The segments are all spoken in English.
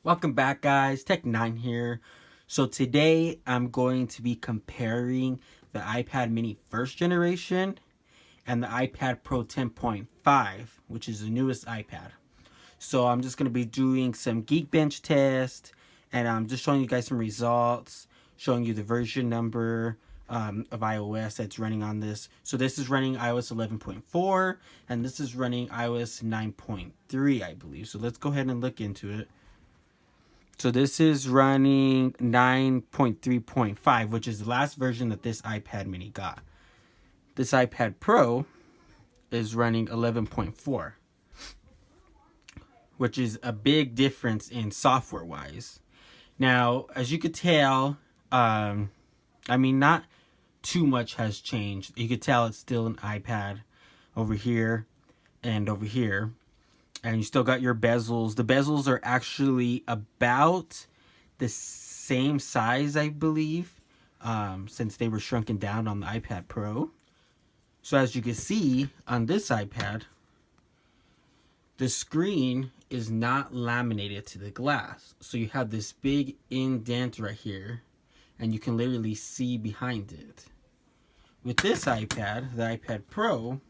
Welcome back, guys. Tech9 here. So today I'm going to be comparing the iPad mini first generation and the iPad Pro 10.5, which is the newest iPad. So I'm just going to be doing some Geekbench tests, and I'm just showing you guys some results, showing you the version number of iOS that's running on this. So this is running iOS 11.4, and this is running iOS 9.3, I believe. So let's go ahead and look into it. So this is running 9.3.5, which is the last version that this iPad mini got. This iPad Pro is running 11.4, which is a big difference in software wise. Now, as you could tell, not too much has changed. You could tell it's still an iPad over here and over here. And you still got your bezels. The bezels are actually about the same size, I believe, since they were shrunken down on the iPad Pro. So as you can see on this iPad, the screen is not laminated to the glass. So you have this big indent right here, and you can literally see behind it. With this iPad, the iPad Pro,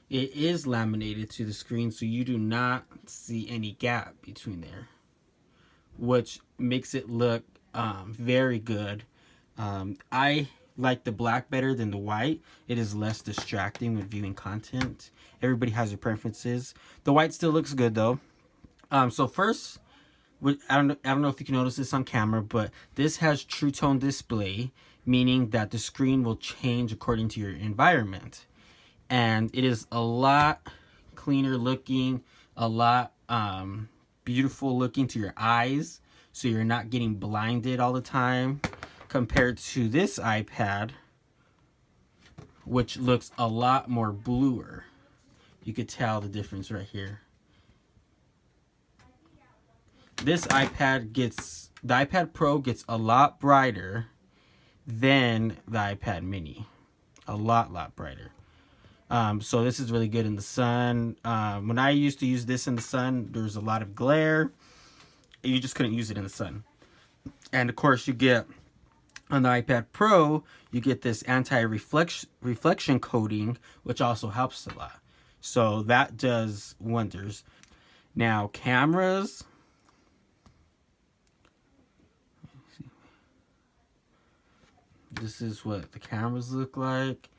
it is laminated to the screen, so you do not see any gap between there, which makes it look very good. I like the black better than the white. It is less distracting when viewing content. Everybody has their preferences. The white still looks good though. So first, I don't know if you can notice this on camera, but this has True Tone display, meaning that the screen will change according to your environment. And it is a lot cleaner looking, a lot beautiful looking to your eyes, so you're not getting blinded all the time, compared to this iPad, which looks a lot more bluer. You could tell the difference right here. The iPad Pro gets a lot brighter than the iPad mini. A lot brighter. So this is really good in the sun. When I used to use this in the sun, there was a lot of glare. You just couldn't use it in the sun. And of course, you get on the iPad Pro, you get this anti-reflection coating, which also helps a lot. So that does wonders. Now, cameras. This is what the cameras look like.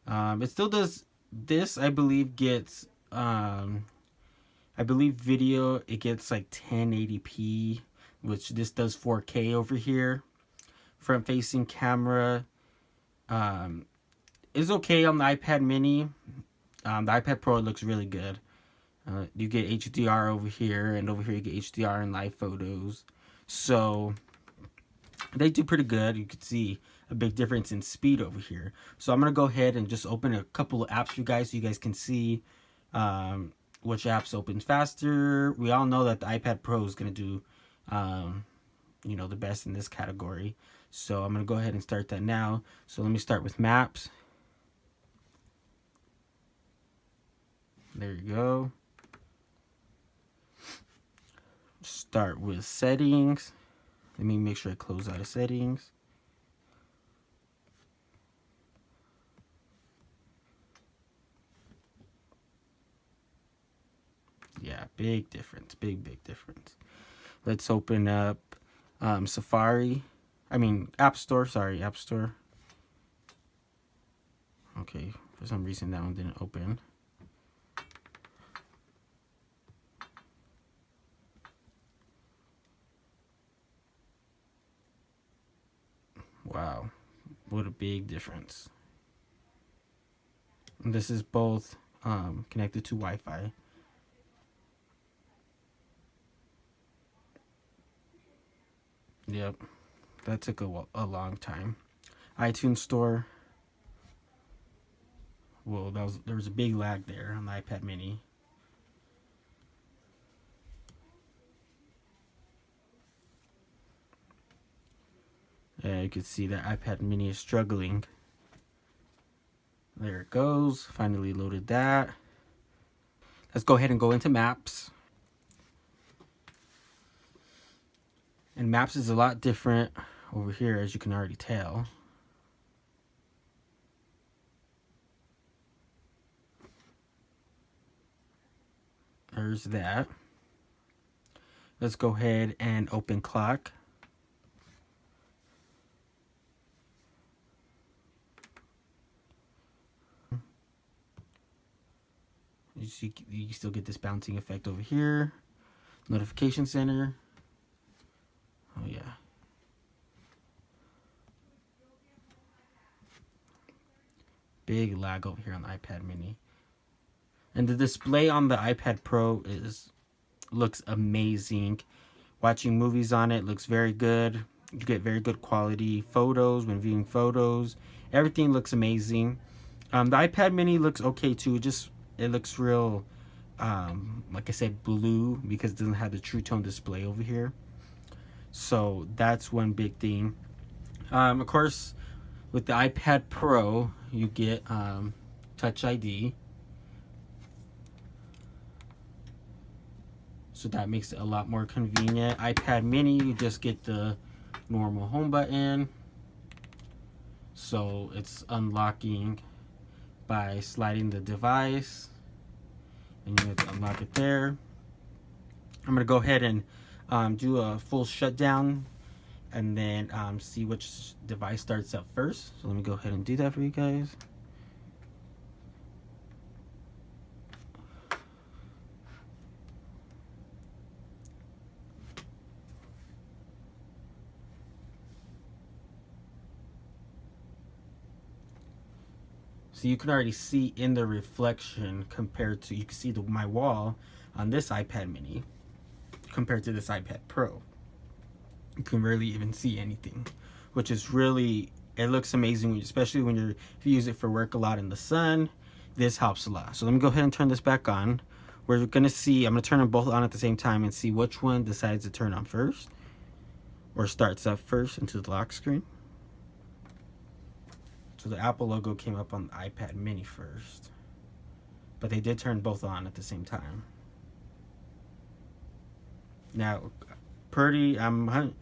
It still does. This, I believe, gets video, it gets like 1080p, which this does 4K over here. Front facing camera is okay on the iPad mini. The iPad Pro looks really good. You get HDR over here, and over here you get HDR in live photos. So they do pretty good. You can see a big difference in speed over here. So I'm going to go ahead and just open a couple of apps for you guys so you guys can see which apps open faster. We all know that the iPad Pro is going to do the best in this category. So I'm going to go ahead and start that now. So let me start with Maps. There you go. Start with Settings. Let me make sure I close out of Settings. Yeah, big difference. Big difference. Let's open up Safari. App Store. Sorry, App Store. Okay, for some reason that one didn't open. Wow, what a big difference. And this is both connected to Wi-Fi. Yep, that took a long time. iTunes Store. Whoa, there was a big lag there on the iPad mini. Yeah, you can see that iPad mini is struggling. There it goes. Finally loaded that. Let's go ahead and go into Maps. And Maps is a lot different over here, as you can already tell. There's that. Let's go ahead and open clock. You see, you still get this bouncing effect over here. Notification center. Oh yeah. Big lag over here on the iPad mini. And the display on the iPad Pro looks amazing. Watching movies on it looks very good. You get very good quality photos when viewing photos. Everything looks amazing. The iPad mini looks okay too. It looks real, like I said, blue, because it doesn't have the True Tone display over here. So that's one big thing. Of course, with the iPad Pro, you get Touch ID. So that makes it a lot more convenient. iPad mini, you just get the normal home button. So it's unlocking by sliding the device. And you have to unlock it there. I'm going to go ahead and do a full shutdown and then see which device starts up first. So let me go ahead and do that for you guys. So you can already see in the reflection compared to, you can see my wall on this iPad mini compared to this iPad Pro. You can barely even see anything, which is really, it looks amazing, especially when if you use it for work a lot in the sun. This helps a lot. So let me go ahead and turn this back on. We're gonna see, I'm gonna turn them both on at the same time and see which one decides to turn on first or starts up first into the lock screen. So the Apple logo came up on the iPad mini first, but they did turn both on at the same time. Now, I'm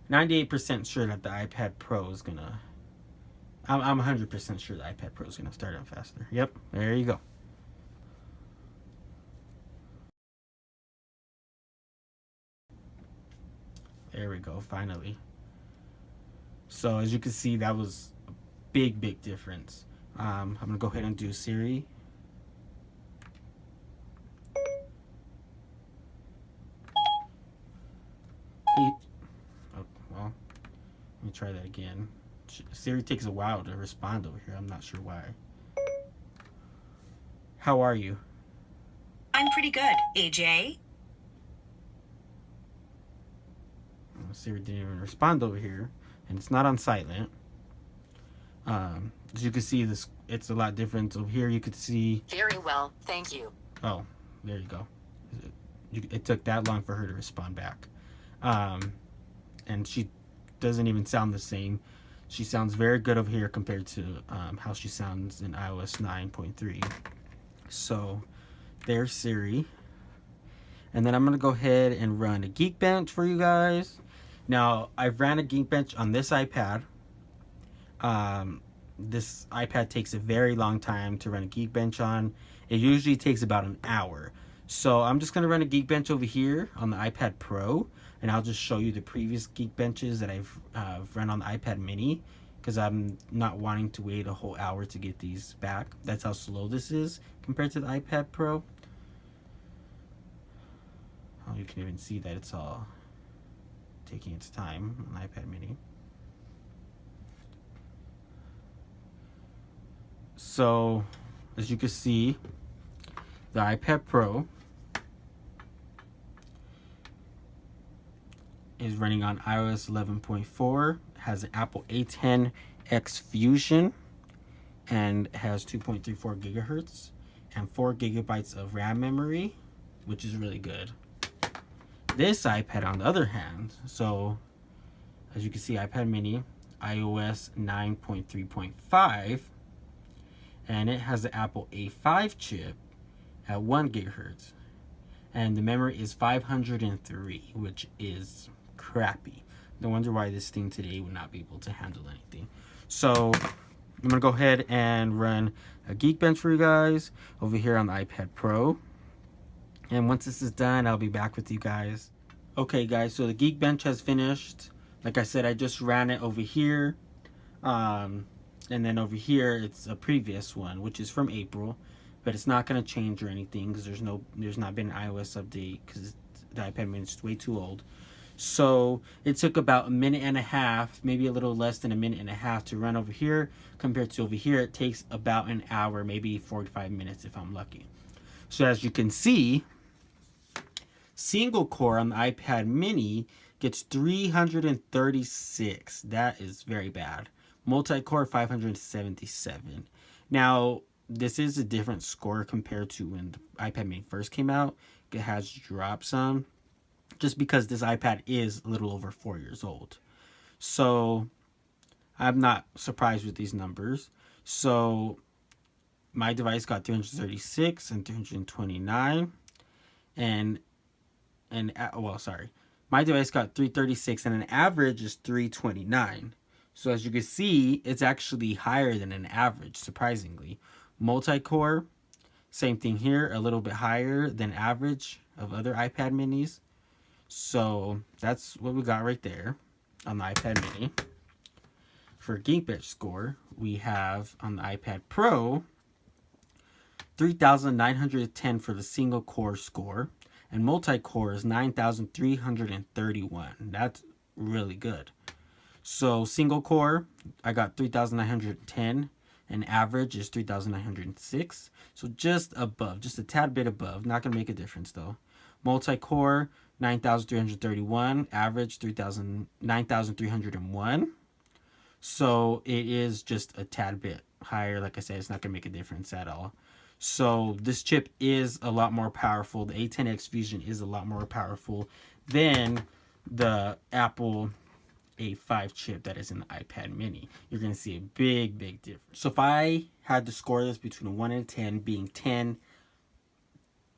98% sure that the iPad Pro is gonna, I'm 100% sure the iPad Pro is gonna start up faster. Yep, there you go. There we go, finally. So as you can see, that was a big difference. I'm gonna go ahead and do Siri. Hey. Oh, well, let me try that again. Siri takes a while to respond over here. I'm not sure why. How are you? I'm pretty good, AJ. Siri didn't even respond over here, and it's not on silent. As you can see, it's a lot different. Over here, you could see. Very well, thank you. Oh, there you go. It took that long for her to respond back, and she doesn't even sound the same. She sounds very good over here compared to how she sounds in iOS 9.3. So, there's Siri. And then I'm going to go ahead and run a Geekbench for you guys. Now, I've ran a Geekbench on this iPad. This iPad takes a very long time to run a Geekbench on. It usually takes about an hour. So I'm just going to run a Geekbench over here on the iPad Pro. And I'll just show you the previous Geekbenches that I've run on the iPad mini, because I'm not wanting to wait a whole hour to get these back. That's how slow this is compared to the iPad Pro. Oh, you can even see that it's all taking its time on the iPad mini. So, as you can see, the iPad Pro is running on iOS 11.4, has an Apple A10X Fusion, and has 2.34 gigahertz and 4 gigabytes of RAM memory, which is really good. This iPad, on the other hand, so as you can see, iPad mini, iOS 9.3.5, and it has the Apple A5 chip at 1 gigahertz, and the memory is 503, which is crappy. No wonder why this thing today would not be able to handle anything. So I'm gonna go ahead and run a Geekbench for you guys over here on the iPad Pro. And once this is done, I'll be back with you guys. Okay guys, so the Geekbench has finished. Like I said, I just ran it over here. And then over here, it's a previous one, which is from April. But it's not gonna change or anything because there's not been an iOS update because the iPad mini is way too old. So it took about a minute and a half, maybe a little less than a minute and a half to run over here. Compared to over here, it takes about an hour, maybe 45 minutes if I'm lucky. So as you can see, single core on the iPad mini gets 336. That is very bad. Multi-core 577. Now, this is a different score compared to when the iPad mini first came out. It has dropped some just because this iPad is a little over 4 years old. So I'm not surprised with these numbers. So my device got 336 and 329 my device got 336 and an average is 329. So as you can see, it's actually higher than an average, surprisingly. Multi-core, same thing here, a little bit higher than average of other iPad minis. So that's what we got right there on the iPad mini. For Geekbench score, we have on the iPad Pro 3,910 for the single core score, and multi-core is 9,331. That's really good. So single core, I got 3,910, and average is 3,906. So just above, just a tad bit above. Not gonna make a difference though. Multi-core 9,331, average 9,301. So it is just a tad bit higher. Like I said, it's not gonna make a difference at all. So this chip is a lot more powerful. The A10X Fusion is a lot more powerful than the Apple A5 chip that is in the iPad mini. You're going to see a big difference. So if I had to score this between a 1 and a 10, being 10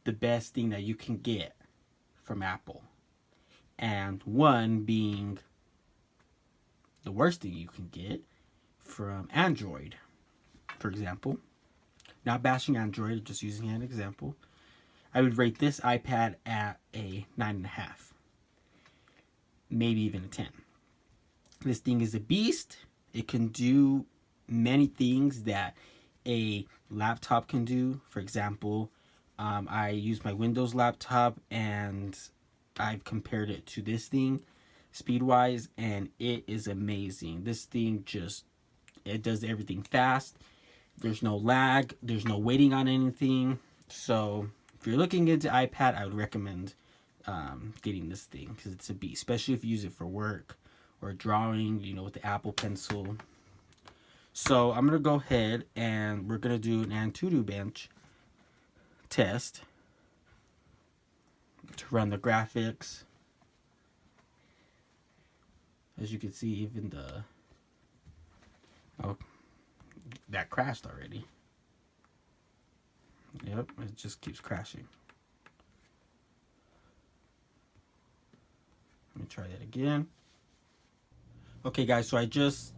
the best thing that you can get from Apple, and 1 being the worst thing you can get from Android, for example. Not bashing Android, just using an example. I would rate this iPad at a 9.5. Maybe even a 10. This thing is a beast. It can do many things that a laptop can do. For example, I use my Windows laptop and I've compared it to this thing speed-wise, and it is amazing. This thing it does everything fast. There's no lag. There's no waiting on anything. So if you're looking into iPad, I would recommend getting this thing because it's a beast, especially if you use it for work or drawing, with the Apple Pencil. So I'm going to go ahead and we're going to do an Antutu bench test to run the graphics. As you can see, even that crashed already. Yep, it just keeps crashing. Let me try that again. Okay guys, so I just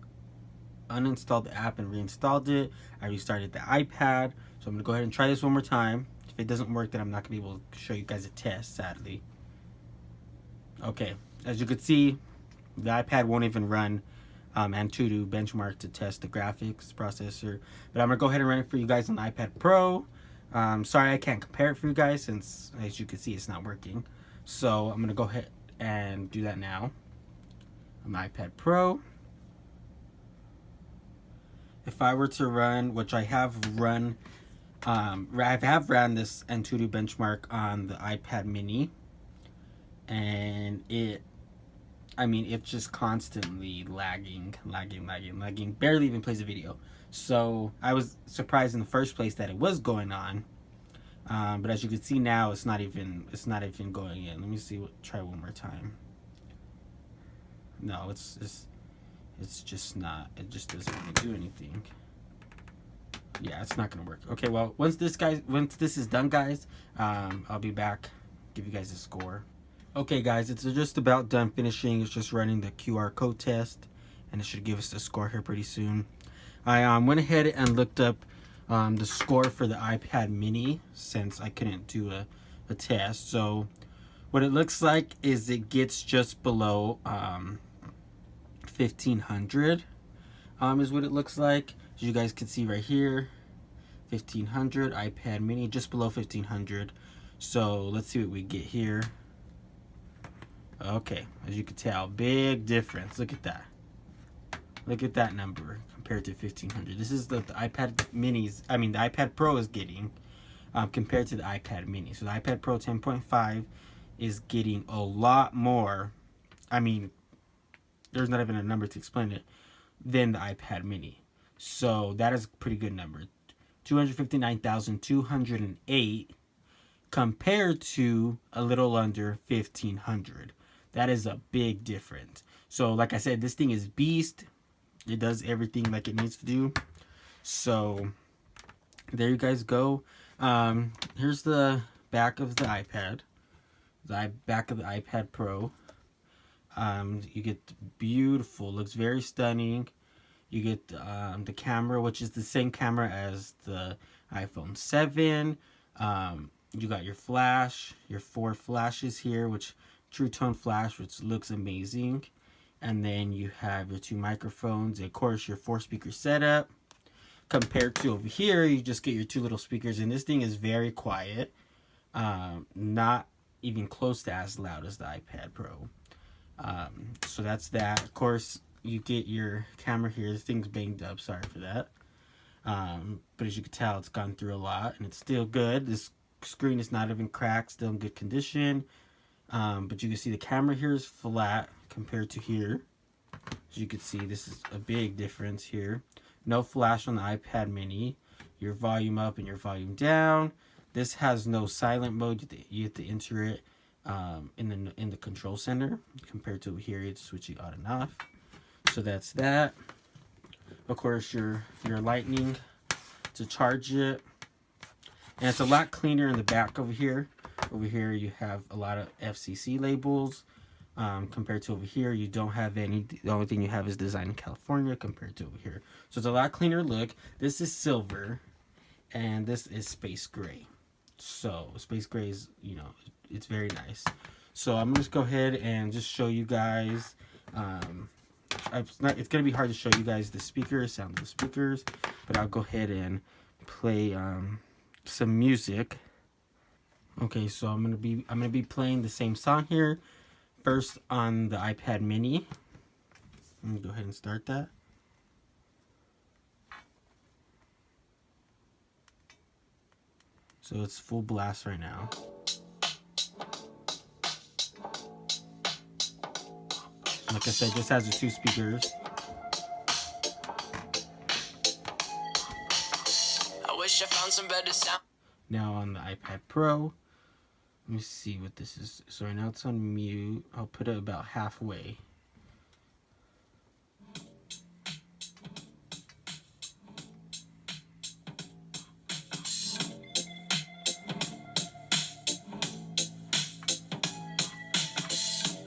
uninstalled the app and reinstalled it. I restarted the iPad. So I'm going to go ahead and try this one more time. If it doesn't work, then I'm not going to be able to show you guys a test, sadly. Okay, as you can see, the iPad won't even run Antutu benchmark to test the graphics processor. But I'm going to go ahead and run it for you guys on the iPad Pro. Sorry I can't compare it for you guys since, as you can see, it's not working. So I'm going to go ahead and do that now on the iPad Pro. If I were to run, which I have run, I have ran this Antutu benchmark on the iPad mini, and it's just constantly lagging, barely even plays a video. So I was surprised in the first place that it was going on, but as you can see now, it's not even going in. Let me see. Try one more time. No, it's just not. It just doesn't really do anything. Yeah, it's not gonna work. Okay, well, once this is done, guys, I'll be back, give you guys a score. Okay, guys, it's just about done finishing. It's just running the QR code test, and it should give us the score here pretty soon. I went ahead and looked up the score for the iPad mini since I couldn't do a test. So what it looks like is it gets just below 1500 is what it looks like. As you guys can see right here, 1500 iPad mini, just below 1500. So let's see what we get here. Okay, as you can tell, big difference. Look at that. Look at that number compared to 1500. This is the iPad minis, I mean the iPad Pro is getting compared to the iPad mini. So the iPad Pro 10.5 is getting a lot more. I mean, there's not even a number to explain it, than the iPad mini. So that is a pretty good number. 259,208 compared to a little under 1500. That is a big difference. So like I said, this thing is beast. It does everything like it needs to do. So there you guys go. Here's the back of the iPad. The back of the iPad Pro. You get beautiful, looks very stunning. You get the camera, which is the same camera as the iPhone 7. You got your flash, your 4 flashes here, which True Tone flash, which looks amazing. And then you have your 2 microphones, and of course your 4 speaker setup. Compared to over here, you just get your 2 little speakers, and this thing is very quiet. Not even close to as loud as the iPad Pro. So that's that. Of course, you get your camera here. This thing's banged up. Sorry for that. But as you can tell, it's gone through a lot, and it's still good. This screen is not even cracked, still in good condition. But you can see the camera here is flat compared to here. As you can see, this is a big difference here. No flash on the iPad mini. Your volume up and your volume down. This has no silent mode. You have to enter it in the control center. Compared to here, it's switching on and off. So that's that. Of course, your lightning to charge it. And it's a lot cleaner in the back over here. Over here, you have a lot of FCC labels. Compared to over here, you don't have any. The only thing you have is Design in California compared to over here. So it's a lot cleaner look. This is silver, and this is space gray. So space gray is, you know, it's very nice. So I'm gonna just go ahead and just show you guys. It's gonna be hard to show you guys the speakers, sound of the speakers, but I'll go ahead and play some music. Okay, so I'm gonna be playing the same song here. First on the iPad mini. I'm gonna go ahead and start that. So it's full blast right now. Like I said, just has the 2 speakers. I wish I found some better sound. Now on the iPad Pro. Let me see what this is. So right now it's on mute. I'll put it about halfway.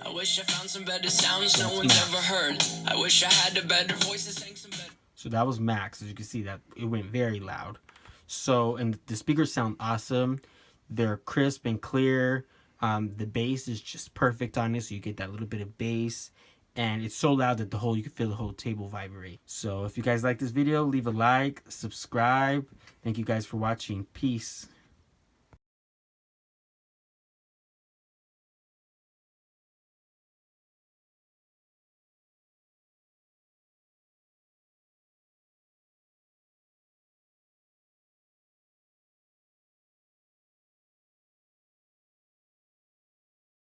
I wish I found some better sounds no one's ever heard. I wish I had a better voice that sang some better. So that was max. As you can see, that it went very loud. So, and the speakers sound awesome. They're crisp and clear. The bass is just perfect on it, so you get that little bit of bass. And it's so loud that you can feel the whole table vibrate. So if you guys like this video, leave a like, subscribe. Thank you guys for watching. Peace.